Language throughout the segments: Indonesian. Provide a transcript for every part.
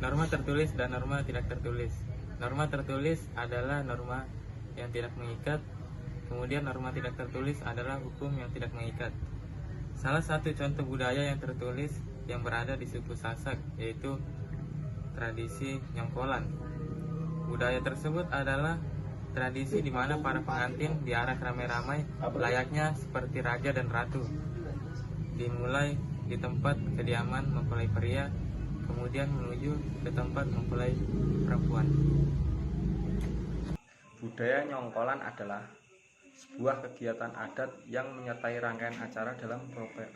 Norma tertulis dan norma tidak tertulis. Norma tertulis adalah norma yang tidak mengikat, kemudian norma tidak tertulis adalah hukum yang tidak mengikat. Salah satu contoh budaya yang tertulis yang berada di suku Sasak yaitu tradisi nyongkolan. Budaya tersebut adalah tradisi di mana para pengantin diarak ramai-ramai layaknya seperti raja dan ratu. Dimulai di tempat kediaman mempelai pria, kemudian menuju ke tempat mempelai perempuan. Budaya nyongkolan adalah sebuah kegiatan adat yang menyertai rangkaian acara dalam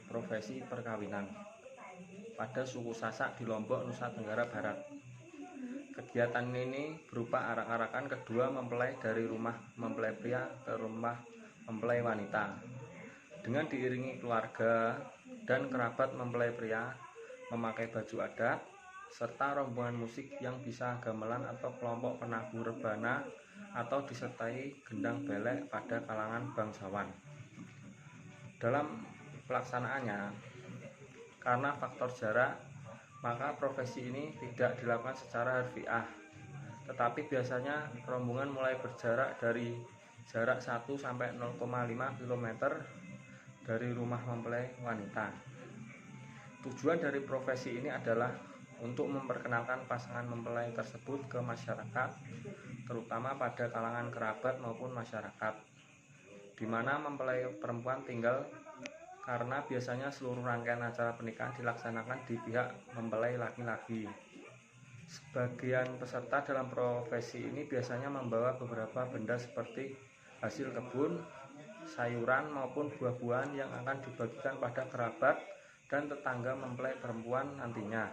profesi perkawinan pada suku Sasak di Lombok, Nusa Tenggara Barat. Kegiatan ini berupa arak-arakan kedua mempelai dari rumah mempelai pria ke rumah mempelai wanita dengan diiringi keluarga dan kerabat mempelai pria memakai baju adat serta rombongan musik yang bisa gamelan atau kelompok penabung rebana atau disertai gendang belek pada kalangan bangsawan. Dalam pelaksanaannya, karena faktor jarak, maka profesi ini tidak dilakukan secara harfiah, tetapi biasanya rombongan mulai berjarak dari jarak 1 sampai 0,5 km dari rumah mempelai wanita. Tujuan dari profesi ini adalah untuk memperkenalkan pasangan mempelai tersebut ke masyarakat, terutama pada kalangan kerabat maupun masyarakat, di mana mempelai perempuan tinggal karena biasanya seluruh rangkaian acara pernikahan dilaksanakan di pihak mempelai laki-laki. Sebagian peserta dalam profesi ini biasanya membawa beberapa benda seperti hasil kebun, sayuran maupun buah-buahan yang akan dibagikan pada kerabat dan tetangga mempelai perempuan nantinya.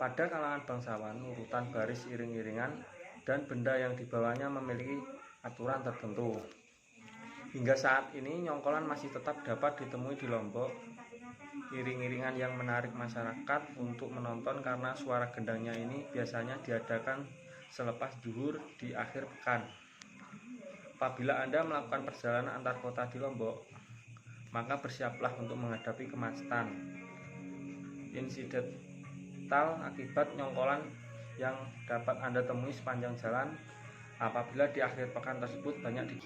Pada kalangan bangsawan, urutan baris iring-iringan dan benda yang dibawanya memiliki aturan tertentu. Hingga saat ini nyongkolan masih tetap dapat ditemui di Lombok. Iring-iringan yang menarik masyarakat untuk menonton karena suara gendangnya ini biasanya diadakan selepas zuhur di akhir pekan. Apabila Anda melakukan perjalanan antar kota di Lombok, maka bersiaplah untuk menghadapi kemacetan. Insidental akibat nyongkolan yang dapat Anda temui sepanjang jalan apabila di akhir pekan tersebut banyak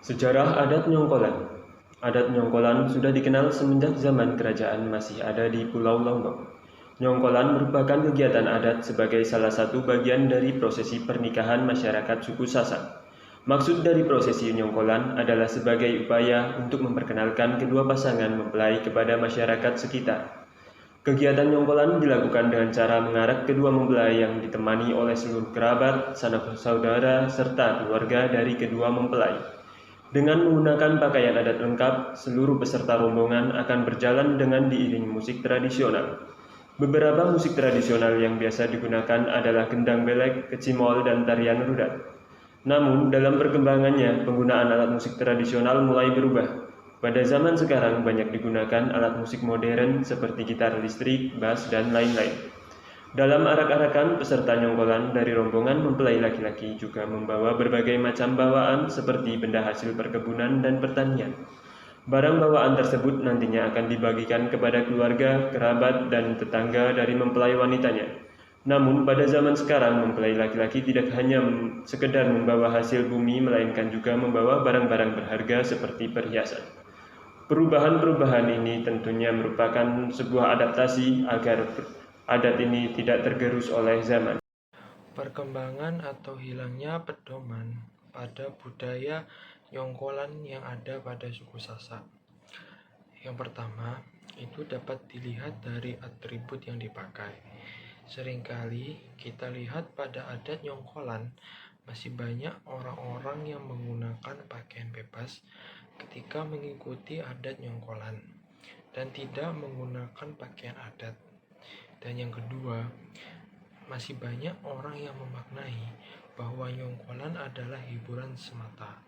Sejarah adat nyongkolan. Adat nyongkolan sudah dikenal semenjak zaman kerajaan masih ada di Pulau Lombok. Nyongkolan merupakan kegiatan adat sebagai salah satu bagian dari prosesi pernikahan masyarakat suku Sasak. Maksud dari prosesi nyongkolan adalah sebagai upaya untuk memperkenalkan kedua pasangan mempelai kepada masyarakat sekitar. Kegiatan nyongkolan dilakukan dengan cara mengarak kedua mempelai yang ditemani oleh seluruh kerabat, sanak saudara, serta keluarga dari kedua mempelai. Dengan menggunakan pakaian adat lengkap, seluruh peserta rombongan akan berjalan dengan diiringi musik tradisional. Beberapa musik tradisional yang biasa digunakan adalah gendang belek, kecimol, dan tarian rudat. Namun, dalam perkembangannya, penggunaan alat musik tradisional mulai berubah. Pada zaman sekarang banyak digunakan alat musik modern seperti gitar listrik, bass, dan lain-lain. Dalam arak-arakan, peserta nyongkolan dari rombongan mempelai laki-laki juga membawa berbagai macam bawaan seperti benda hasil perkebunan dan pertanian. Barang bawaan tersebut nantinya akan dibagikan kepada keluarga, kerabat, dan tetangga dari mempelai wanitanya. Namun pada zaman sekarang mempelai laki-laki tidak hanya sekedar membawa hasil bumi melainkan juga membawa barang-barang berharga seperti perhiasan. Perubahan-perubahan ini tentunya merupakan sebuah adaptasi agar adat ini tidak tergerus oleh zaman. Perkembangan atau hilangnya pedoman pada budaya nyongkolan yang ada pada suku Sasak. Yang pertama, itu dapat dilihat dari atribut yang dipakai. Seringkali kita lihat pada adat nyongkolan masih banyak orang-orang yang menggunakan pakaian bebas ketika mengikuti adat nyongkolan dan tidak menggunakan pakaian adat. Dan yang kedua, masih banyak orang yang memaknai bahwa nyongkolan adalah hiburan semata.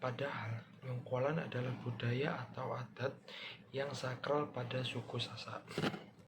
Padahal, nyongkolan adalah budaya atau adat yang sakral pada suku Sasak.